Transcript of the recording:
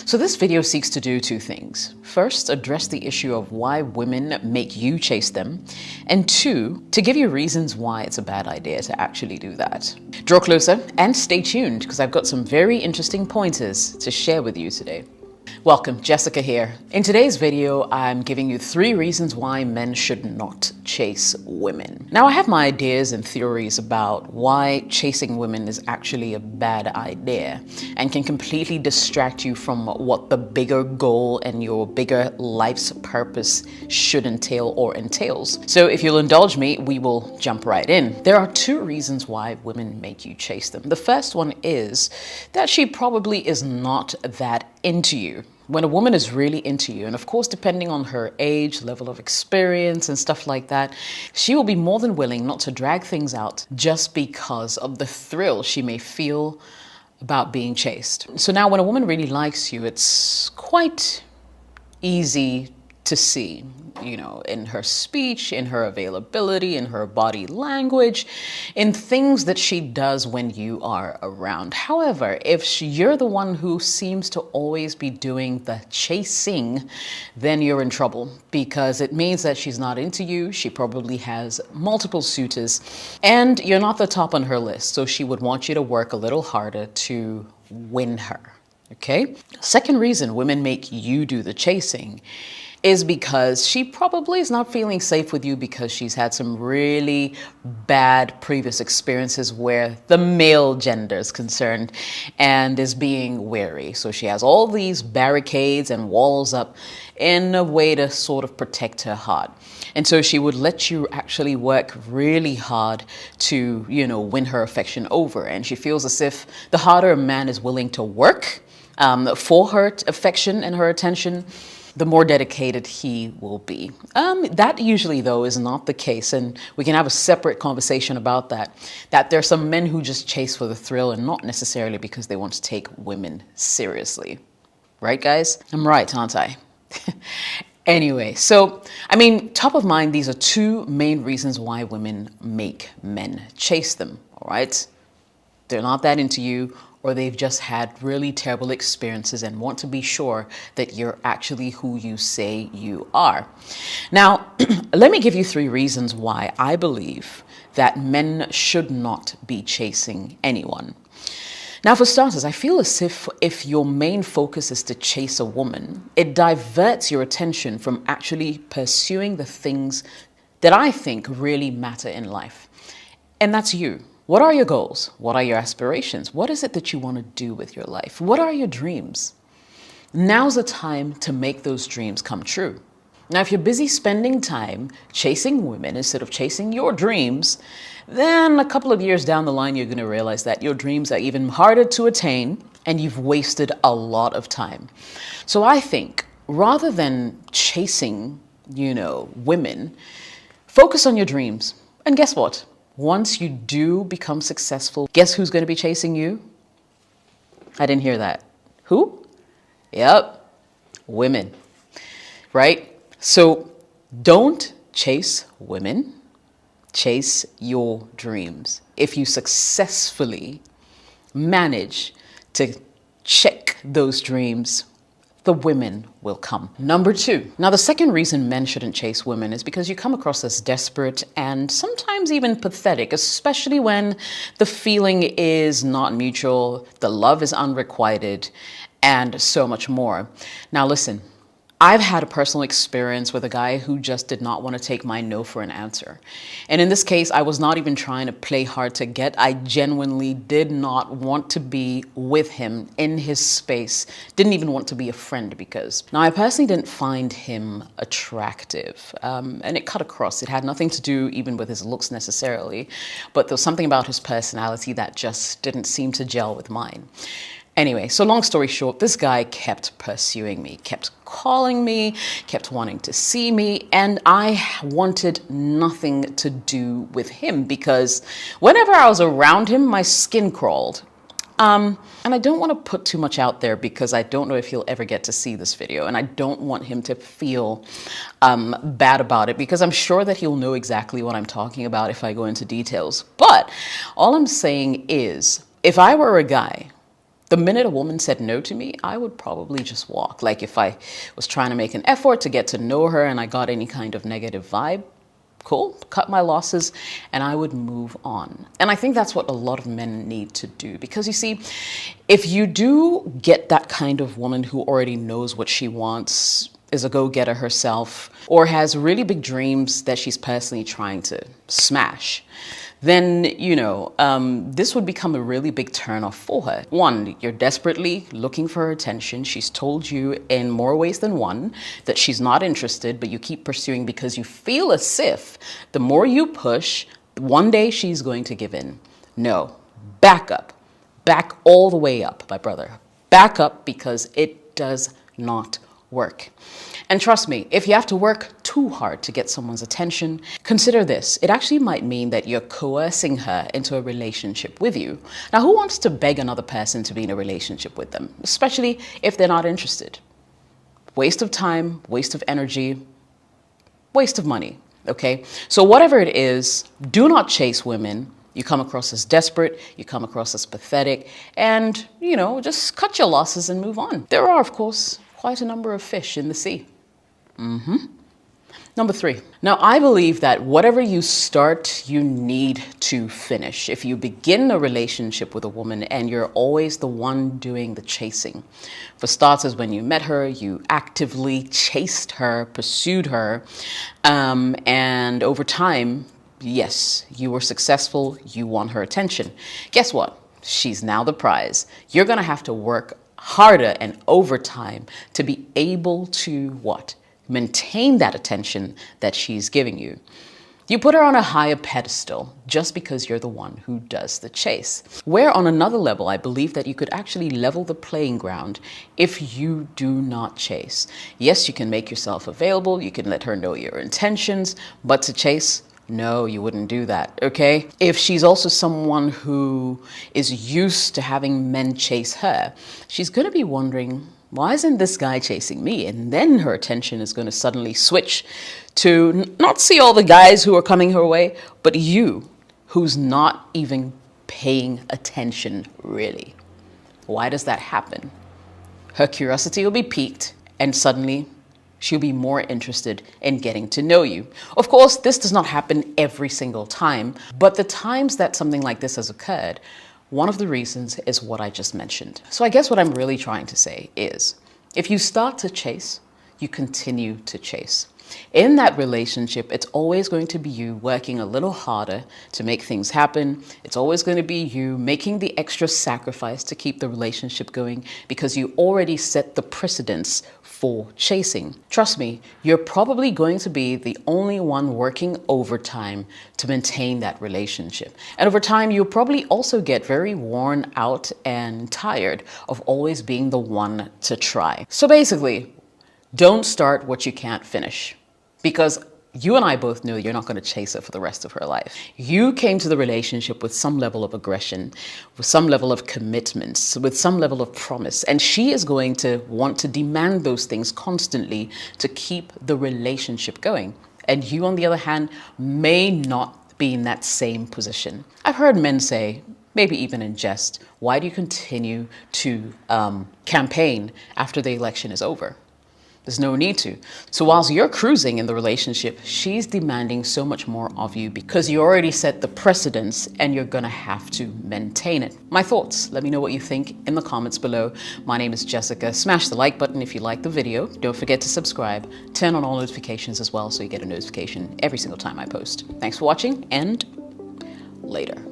So this video seeks to do two things. First, address the issue of why women make you chase them. And two, to give you reasons why it's a bad idea to actually do that. Draw closer and stay tuned because I've got some very interesting pointers to share with you today. Welcome, Jessica here. In today's video, I'm giving you 3 reasons why men should not chase women. Now, I have my ideas and theories about why chasing women is actually a bad idea and can completely distract you from what the bigger goal and your bigger life's purpose should entail or entails. So if you'll indulge me, we will jump right in. There are 2 reasons why women make you chase them. The first one is that she probably is not that into you. When a woman is really into you, and of course, depending on her age, level of experience and stuff like that, she will be more than willing not to drag things out just because of the thrill she may feel about being chased. So now when a woman really likes you, it's quite easy to see, in her speech, in her availability, in her body language, in things that she does when you are around. However, if you're the one who seems to always be doing the chasing, then you're in trouble because it means that she's not into you. She probably has multiple suitors and you're not the top on her list. So she would want you to work a little harder to win her. Okay? Second reason women make you do the chasing is because she probably is not feeling safe with you because she's had some really bad previous experiences where the male gender is concerned and is being wary. So she has all these barricades and walls up in a way to sort of protect her heart. And so she would let you actually work really hard to, win her affection over. And she feels as if the harder a man is willing to work for her affection and her attention, the more dedicated he will be. That usually, though, is not the case. And we can have a separate conversation about that. That there are some men who just chase for the thrill and not necessarily because they want to take women seriously. Right, guys? I'm right, aren't I? Anyway, so, top of mind, these are 2 main reasons why women make men chase them, all right? They're not that into you, or they've just had really terrible experiences and want to be sure that you're actually who you say you are. Now, let me give you 3 reasons why I believe that men should not be chasing anyone. Now, for starters, I feel as if your main focus is to chase a woman, it diverts your attention from actually pursuing the things that I think really matter in life. And that's you. What are your goals? What are your aspirations? What is it that you want to do with your life? What are your dreams? Now's the time to make those dreams come true. Now, if you're busy spending time chasing women instead of chasing your dreams, then a couple of years down the line, you're going to realize that your dreams are even harder to attain and you've wasted a lot of time. So I think rather than chasing, women, focus on your dreams. And guess what? Once you do become successful, guess who's going to be chasing you? I didn't hear that. Who? Yep, women, right? So don't chase women, chase your dreams. If you successfully manage to check those dreams, the women will come. Number 2. Now, the second reason men shouldn't chase women is because you come across as desperate and sometimes even pathetic, especially when the feeling is not mutual, the love is unrequited, and so much more. Now, listen. I've had a personal experience with a guy who just did not want to take my no for an answer. And in this case, I was not even trying to play hard to get. I genuinely did not want to be with him in his space. Didn't even want to be a friend because. Now, I personally didn't find him attractive. And it cut across. It had nothing to do even with his looks necessarily. But there was something about his personality that just didn't seem to gel with mine. Anyway, so long story short, this guy kept pursuing me, kept calling me, kept wanting to see me, and I wanted nothing to do with him because whenever I was around him, my skin crawled. And I don't want to put too much out there because I don't know if he'll ever get to see this video, and I don't want him to feel bad about it because I'm sure that he'll know exactly what I'm talking about if I go into details. But all I'm saying is, if I were a guy The minute a woman said no to me, I would probably just walk. Like if I was trying to make an effort to get to know her and I got any kind of negative vibe, cool, cut my losses, and I would move on. And I think that's what a lot of men need to do. Because you see, if you do get that kind of woman who already knows what she wants, is a go-getter herself, or has really big dreams that she's personally trying to smash, then, this would become a really big turnoff for her. One, you're desperately looking for her attention. She's told you in more ways than one that she's not interested, but you keep pursuing because you feel as if the more you push, one day she's going to give in. No, back up. Back all the way up, my brother. Back up, because it does not work. And trust me, if you have to work too hard to get someone's attention, consider this. It actually might mean that you're coercing her into a relationship with you. Now, who wants to beg another person to be in a relationship with them, especially if they're not interested? Waste of time, waste of energy, waste of money, okay? So whatever it is, do not chase women. You come across as desperate, you come across as pathetic, and, just cut your losses and move on. There are, of course, quite a number of fish in the sea. Number 3. Now, I believe that whatever you start, you need to finish. If you begin a relationship with a woman and you're always the one doing the chasing. For starters, when you met her, you actively chased her, pursued her, and over time, yes, you were successful, you won her attention. Guess what? She's now the prize. You're gonna have to work harder and overtime to be able to what? Maintain that attention that she's giving you. You put her on a higher pedestal just because you're the one who does the chase. Where on another level, I believe that you could actually level the playing ground if you do not chase. Yes, you can make yourself available, you can let her know your intentions, but to chase, no, you wouldn't do that, okay? If she's also someone who is used to having men chase her, she's gonna be wondering, why isn't this guy chasing me? And then her attention is gonna suddenly switch to not see all the guys who are coming her way, but you, who's not even paying attention, really. Why does that happen? Her curiosity will be piqued, and suddenly she'll be more interested in getting to know you. Of course, this does not happen every single time, but the times that something like this has occurred, one of the reasons is what I just mentioned. So I guess what I'm really trying to say is, if you start to chase, you continue to chase. In that relationship, it's always going to be you working a little harder to make things happen. It's always going to be you making the extra sacrifice to keep the relationship going because you already set the precedence for chasing. Trust me, you're probably going to be the only one working overtime to maintain that relationship. And over time, you'll probably also get very worn out and tired of always being the one to try. So basically, don't start what you can't finish, because you and I both know you're not going to chase her for the rest of her life. You came to the relationship with some level of aggression, with some level of commitments, with some level of promise, and she is going to want to demand those things constantly to keep the relationship going. And you, on the other hand, may not be in that same position. I've heard men say, maybe even in jest, why do you continue to campaign after the election is over? There's no need to. So whilst you're cruising in the relationship, she's demanding so much more of you because you already set the precedence and you're gonna have to maintain it. My thoughts, let me know what you think in the comments below. My name is Jessica. Smash the like button if you like the video. Don't forget to subscribe. Turn on all notifications as well so you get a notification every single time I post. Thanks for watching, and later.